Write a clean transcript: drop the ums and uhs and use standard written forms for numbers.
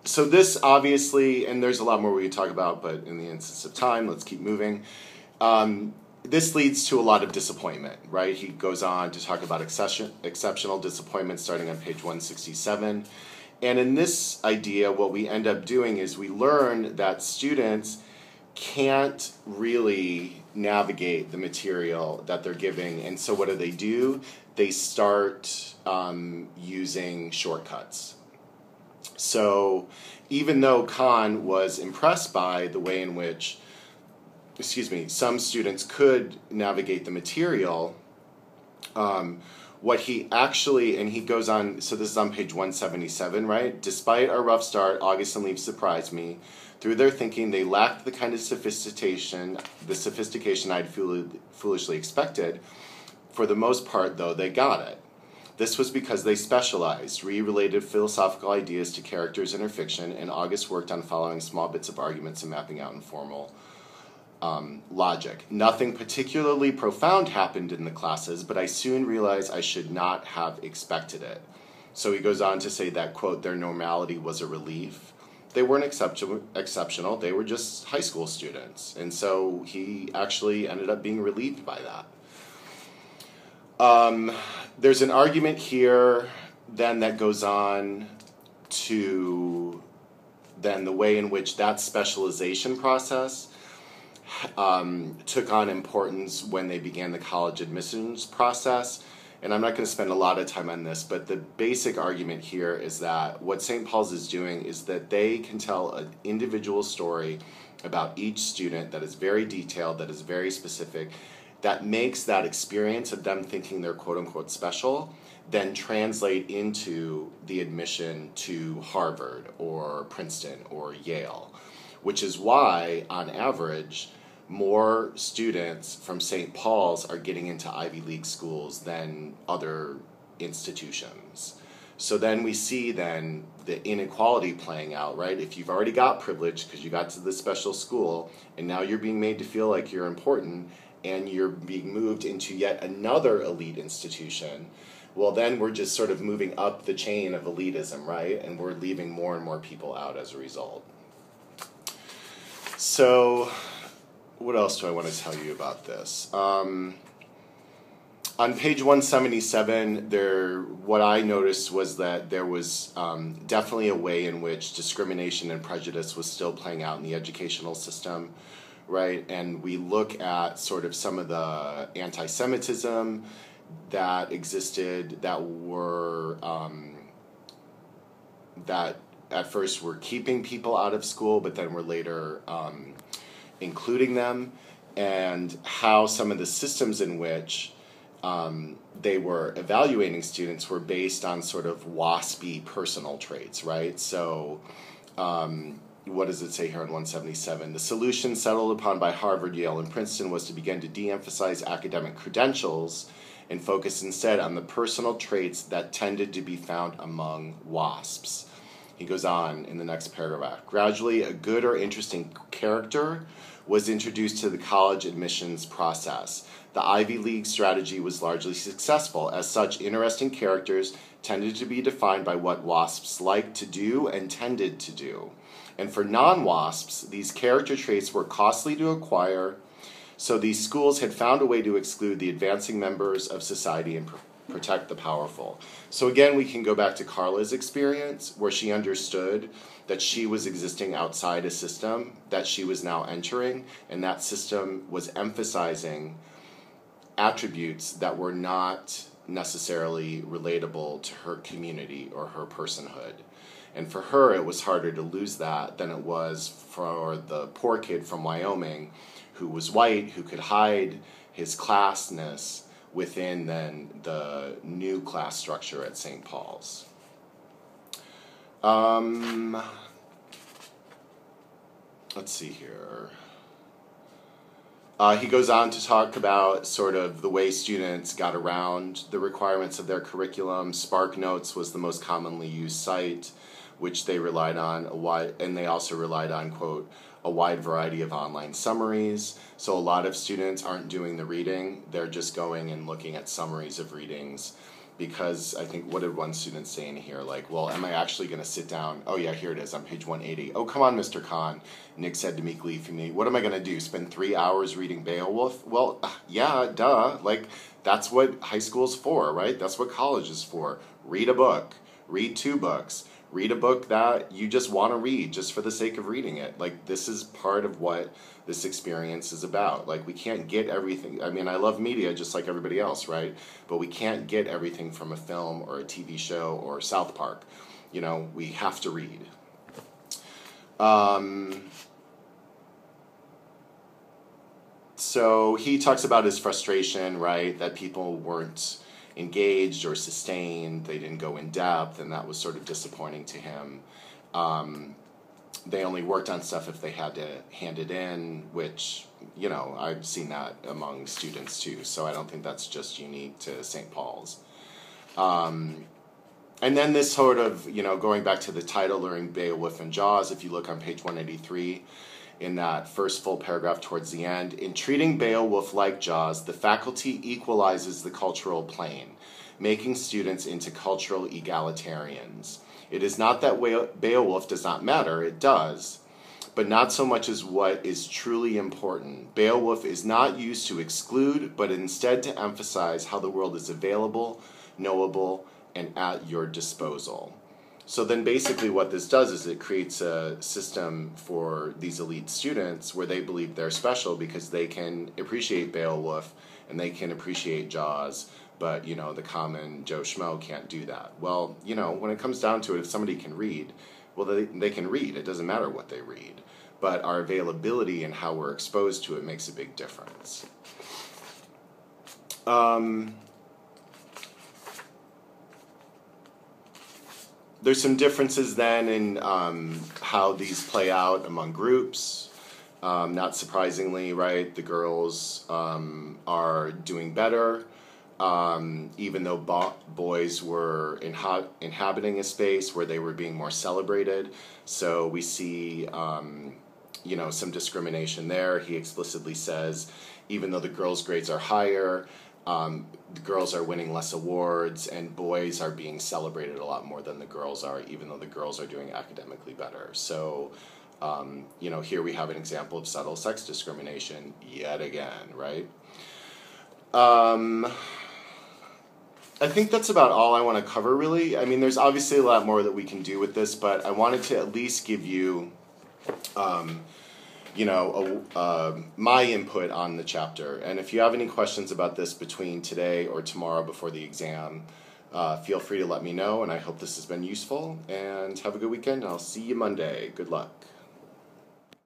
So this obviously, and there's a lot more we could talk about, but in the instance of time, let's keep moving. This leads to a lot of disappointment, right? He goes on to talk about exceptional disappointment starting on page 167. And in this idea, what we end up doing is we learn that students can't really navigate the material that they're giving. And so what do? They start using shortcuts. So even though Khan was impressed by the way in which, some students could navigate the material, what he actually, and he goes on, so this is on page 177, right? Despite our rough start, August and Leaf surprised me. Through their thinking, they lacked the kind of sophistication I'd foolishly expected. For the most part, though, they got it. This was because they specialized, related philosophical ideas to characters in her fiction, and August worked on following small bits of arguments and mapping out informal logic. Nothing particularly profound happened in the classes, but I soon realized I should not have expected it. So he goes on to say that, quote, their normality was a relief. They weren't exceptional, they were just high school students. And so he actually ended up being relieved by that. There's an argument here then that goes on to then the way in which that specialization process took on importance when they began the college admissions process. And I'm not going to spend a lot of time on this, but the basic argument here is that what St. Paul's is doing is that they can tell an individual story about each student that is very detailed, that is very specific, that makes that experience of them thinking they're quote-unquote special then translate into the admission to Harvard or Princeton or Yale, which is why, on average, more students from St. Paul's are getting into Ivy League schools than other institutions. So then we see then the inequality playing out, right? If you've already got privilege because you got to this special school and now you're being made to feel like you're important and you're being moved into yet another elite institution, well then we're just sort of moving up the chain of elitism, right? And we're leaving more and more people out as a result. So what else do I want to tell you about this? On page 177, what I noticed was that there was definitely a way in which discrimination and prejudice was still playing out in the educational system, right? And we look at sort of some of the anti-Semitism that existed that were, that at first were keeping people out of school, but then were later including them, and how some of the systems in which they were evaluating students were based on sort of waspy personal traits, right? So what does it say here on 177? The solution settled upon by Harvard, Yale, and Princeton was to begin to de-emphasize academic credentials and focus instead on the personal traits that tended to be found among WASPs. He goes on in the next paragraph. Gradually, a good or interesting character was introduced to the college admissions process. The Ivy League strategy was largely successful, as such interesting characters tended to be defined by what WASPs liked to do and tended to do. And for non-WASPs, these character traits were costly to acquire, so these schools had found a way to exclude the advancing members of society and protect the powerful. So again, we can go back to Carla's experience, where she understood that she was existing outside a system that she was now entering, and that system was emphasizing attributes that were not necessarily relatable to her community or her personhood. And for her, it was harder to lose that than it was for the poor kid from Wyoming who was white, who could hide his classness within then the new class structure at St. Paul's. Let's see here. He goes on to talk about sort of the way students got around the requirements of their curriculum. SparkNotes was the most commonly used site, which they relied on and they also relied on, quote, a wide variety of online summaries. So a lot of students aren't doing the reading, they're just going and looking at summaries of readings because I think, what did one student say in here? Like, well, am I actually going to sit down? Oh, yeah, here it is on page 180. Oh, come on, Mr. Khan, Nick said to me gleefully. What am I going to do, spend 3 hours reading Beowulf? Well, yeah, duh. Like, that's what high school's for, right? That's what college is for. Read a book. Read 2 books. Read a book that you just want to read just for the sake of reading it. Like, this is part of what this experience is about. Like, we can't get everything. I mean, I love media just like everybody else, right? But we can't get everything from a film or a TV show or South Park. You know, we have to read. So he talks about his frustration, right? That people weren't engaged or sustained, they didn't go in depth, and that was sort of disappointing to him. They only worked on stuff if they had to hand it in, which, you know, I've seen that among students too, so I don't think that's just unique to St. Paul's. And then this sort of, you know, going back to the title, Learning Beowulf and Jaws, if you look on page 183, in that first full paragraph towards the end, in treating Beowulf like Jaws, the faculty equalizes the cultural plane, making students into cultural egalitarians. It is not that Beowulf does not matter, it does, but not so much as what is truly important. Beowulf is not used to exclude, but instead to emphasize how the world is available, knowable, and at your disposal. So then basically what this does is it creates a system for these elite students where they believe they're special because they can appreciate Beowulf and they can appreciate Jaws, but, you know, the common Joe Schmo can't do that. Well, you know, when it comes down to it, if somebody can read, well, they can read. It doesn't matter what they read. But our availability and how we're exposed to it makes a big difference. There's some differences then in how these play out among groups. Not surprisingly, right, the girls are doing better, even though boys were inhabiting a space where they were being more celebrated. So we see, you know, some discrimination there. He explicitly says, even though the girls' grades are higher, the girls are winning less awards, and boys are being celebrated a lot more than the girls are, even though the girls are doing academically better. So, you know, here we have an example of subtle sex discrimination yet again, right? I think that's about all I want to cover, really. I mean, there's obviously a lot more that we can do with this, but I wanted to at least give you, you know, my input on the chapter. And if you have any questions about this between today or tomorrow before the exam, feel free to let me know, and I hope this has been useful. And have a good weekend, and I'll see you Monday. Good luck.